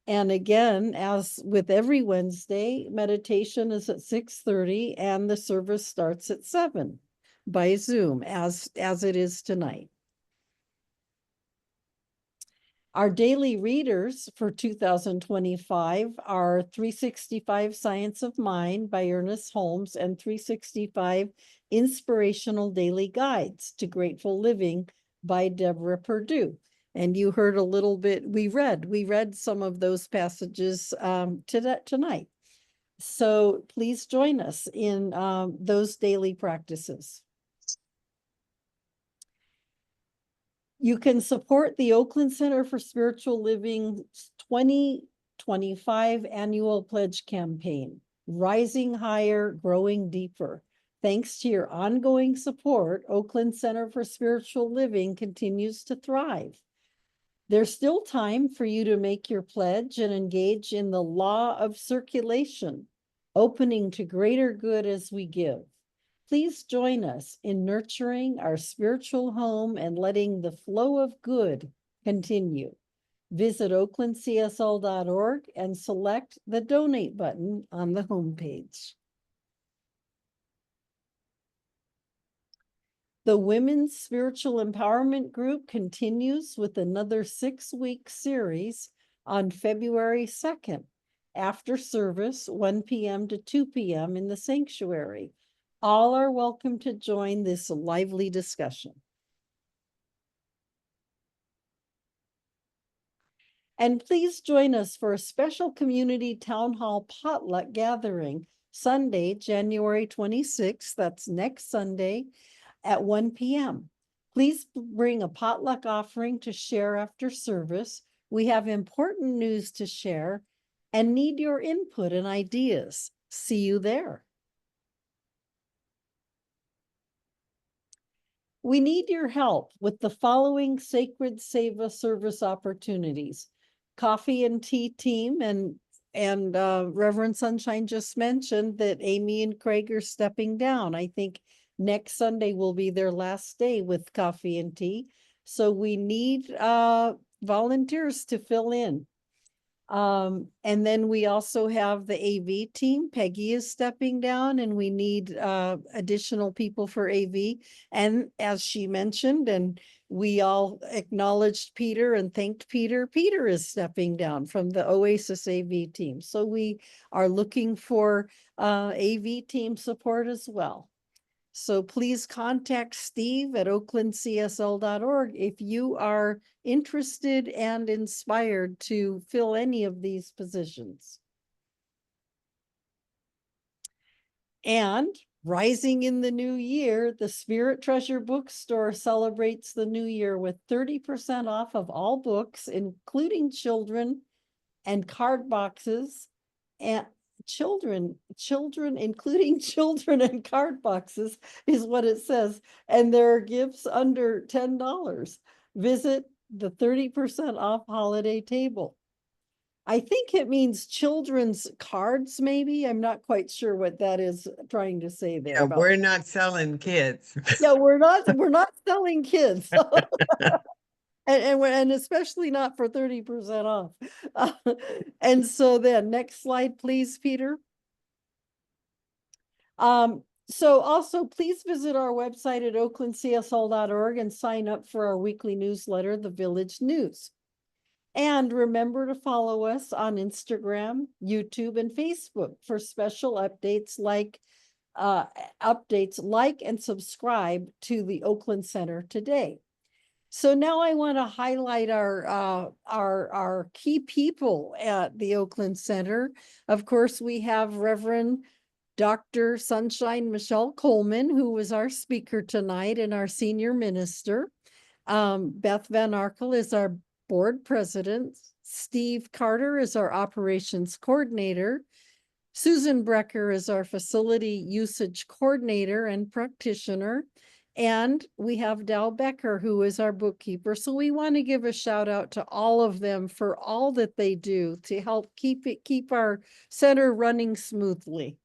And again, as with every Wednesday, meditation is at 6:30 and the service starts at 7 by Zoom, as it is tonight. Our daily readers for 2025 are 365 Science of Mind by Ernest Holmes and 365 Inspirational Daily Guides to Grateful Living by Deborah Perdue. And you heard a little bit, we read some of those passages tonight. So please join us in those daily practices. You can support the Oakland Center for Spiritual Living's 2025 annual pledge campaign, Rising Higher, Growing Deeper. Thanks to your ongoing support, Oakland Center for Spiritual Living continues to thrive. There's still time for you to make your pledge and engage in the law of circulation, opening to greater good as we give. Please join us in nurturing our spiritual home and letting the flow of good continue. Visit oaklandcsl.org and select the donate button on the homepage. The Women's Spiritual Empowerment Group continues with another 6-week series on February 2nd, after service, 1 p.m. to 2 p.m. in the sanctuary. All are welcome to join this lively discussion. And please join us for a special community town hall potluck gathering Sunday, January 26th, that's next Sunday at 1 p.m. Please bring a potluck offering to share after service. We have important news to share and need your input and ideas. See you there. We need your help with the following Sacred Seva service opportunities. Coffee and tea team, and Reverend Sunshine just mentioned that Amy and Craig are stepping down. I think next Sunday will be their last day with coffee and tea. So we need volunteers to fill in. And then we also have the AV team. Peggy is stepping down and we need additional people for AV. And as she mentioned, and we all acknowledged Peter and thanked Peter, Peter is stepping down from the Oasis AV team. So we are looking for AV team support as well. So please contact Steve at oaklandcsl.org if you are interested and inspired to fill any of these positions. And rising in the new year, the Spirit Treasure Bookstore celebrates the new year with 30% off of all books, including children and card boxes, and children, including children and card boxes is what it says. And there are gifts under $10. Visit the 30% off holiday table. I think it means children's cards, maybe. I'm not quite sure what that is trying to say there. Yeah, about. we're not selling kids. Yeah, we're not selling kids. And especially not for 30% off. And so then next slide, please, Peter. So also please visit our website at oaklandcsl.org and sign up for our weekly newsletter, The Village News. And remember to follow us on Instagram, YouTube, and Facebook for special updates like and subscribe to the Oakland Center today. So now I want to highlight our key people at the Oakland Center. Of course, we have Reverend Dr. Sunshine Michelle Coleman, who was our speaker tonight and our senior minister. Beth Van Arkel is our board president. Steve Carter is our operations coordinator. Susan Brecker is our facility usage coordinator and practitioner. And we have Dal Becker, who is our bookkeeper. So we want to give a shout out to all of them for all that they do to help keep our center running smoothly.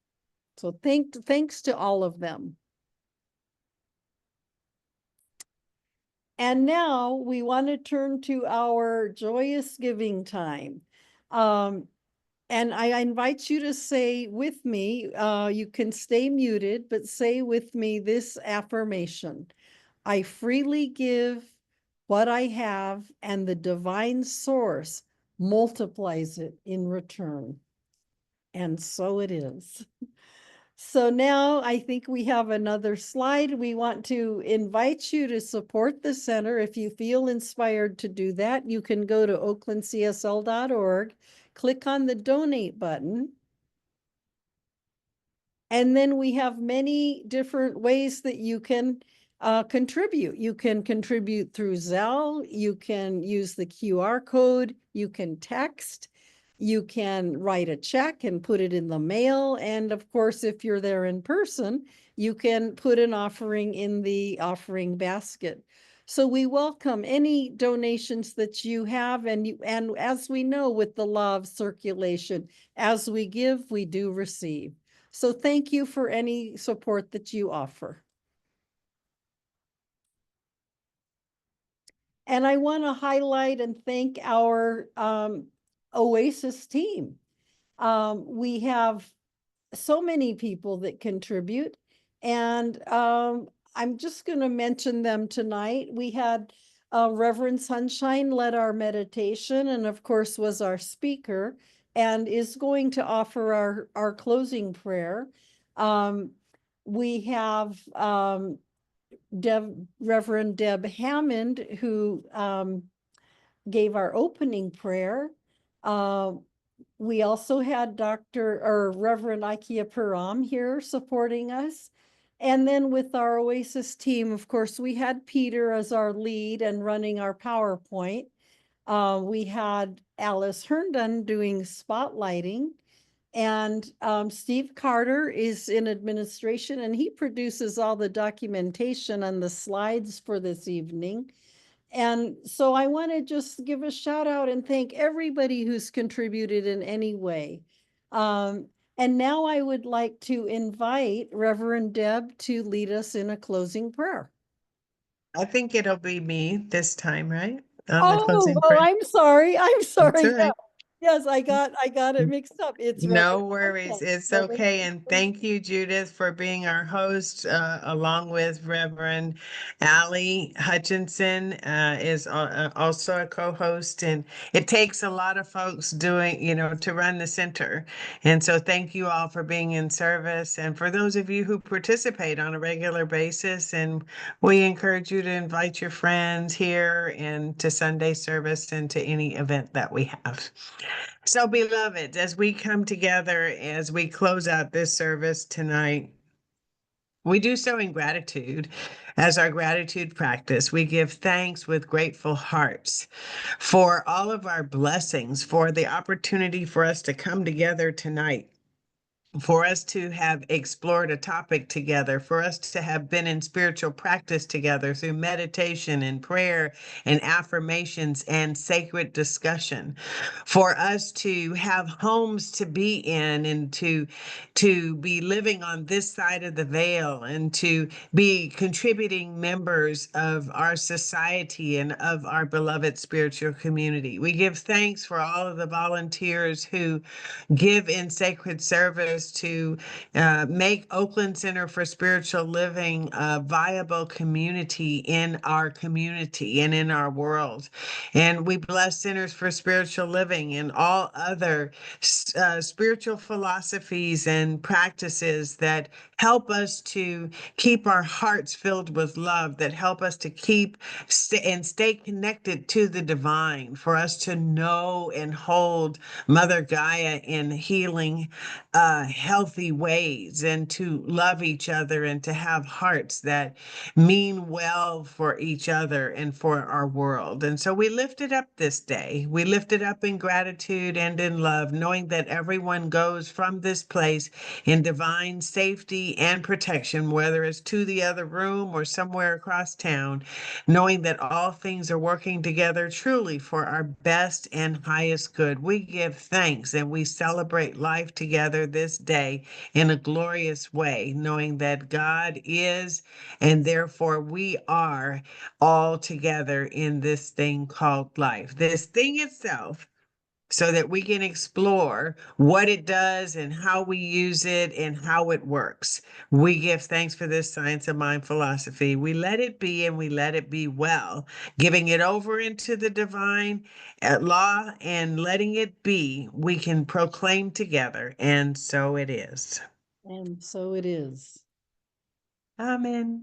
So thanks to all of them. And now we want to turn to our joyous giving time. And I invite you to say with me, you can stay muted, but say with me this affirmation. I freely give what I have, and the divine source multiplies it in return. And so it is. So now I think we have another slide. We want to invite you to support the center. If you feel inspired to do that, you can go to oaklandcsl.org, click on the donate button. And then we have many different ways that you can contribute. You can contribute through Zelle, you can use the QR code, you can text, you can write a check and put it in the mail. And of course, if you're there in person, you can put an offering in the offering basket. So we welcome any donations that you have. And as we know, with the law of circulation, as we give, we do receive. So thank you for any support that you offer. And I want to highlight and thank our Oasis team. We have so many people that contribute, and I'm just going to mention them tonight. We had Reverend Sunshine led our meditation and of course was our speaker and is going to offer our closing prayer. We have Reverend Deb Hammond, who gave our opening prayer. We also had Reverend Ikea Param here supporting us. And then with our Oasis team, of course, we had Peter as our lead and running our PowerPoint. We had Alice Herndon doing spotlighting. And Steve Carter is in administration, and he produces all the documentation on the slides for this evening. And so I want to just give a shout out and thank everybody who's contributed in any way. And now I would like to invite Reverend Deb to lead us in a closing prayer. I think it'll be me this time, right? On the Oh, closing oh, prayer. I'm sorry. I'm That's sorry. all right. Yes, I got it mixed up. It's No Reverend. worries. Okay, It's Reverend. okay. And thank you, Judith, for being our host, along with Reverend Allie Hutchinson, is also a co-host. And it takes a lot of folks doing, to run the center. And so thank you all for being in service. And for those of you who participate on a regular basis, and we encourage you to invite your friends here and to Sunday service and to any event that we have. So, beloved, as we come together, as we close out this service tonight, we do so in gratitude. As our gratitude practice, we give thanks with grateful hearts for all of our blessings, for the opportunity for us to come together tonight, for us to have explored a topic together, for us to have been in spiritual practice together through meditation and prayer and affirmations and sacred discussion, for us to have homes to be in and to be living on this side of the veil and to be contributing members of our society and of our beloved spiritual community. We give thanks for all of the volunteers who give in sacred service to make Oakland Center for Spiritual Living a viable community in our community and in our world. And we bless Centers for Spiritual Living and all other spiritual philosophies and practices that help us to keep our hearts filled with love, that help us to keep and stay connected to the divine, for us to know and hold Mother Gaia in healing, healthy ways, and to love each other and to have hearts that mean well for each other and for our world. And so we lift it up this day. We lift it up in gratitude and in love, knowing that everyone goes from this place in divine safety and protection, whether it's to the other room or somewhere across town, knowing that all things are working together truly for our best and highest good. We give thanks and we celebrate life together this day in a glorious way, knowing that God is, and therefore we are all together in this thing called life. This thing itself, so that we can explore what it does and how we use it and how it works. We give thanks for this science of mind philosophy. We let it be and we let it be well, giving it over into the divine law and letting it be. We can proclaim together, and so it is. And so it is. Amen.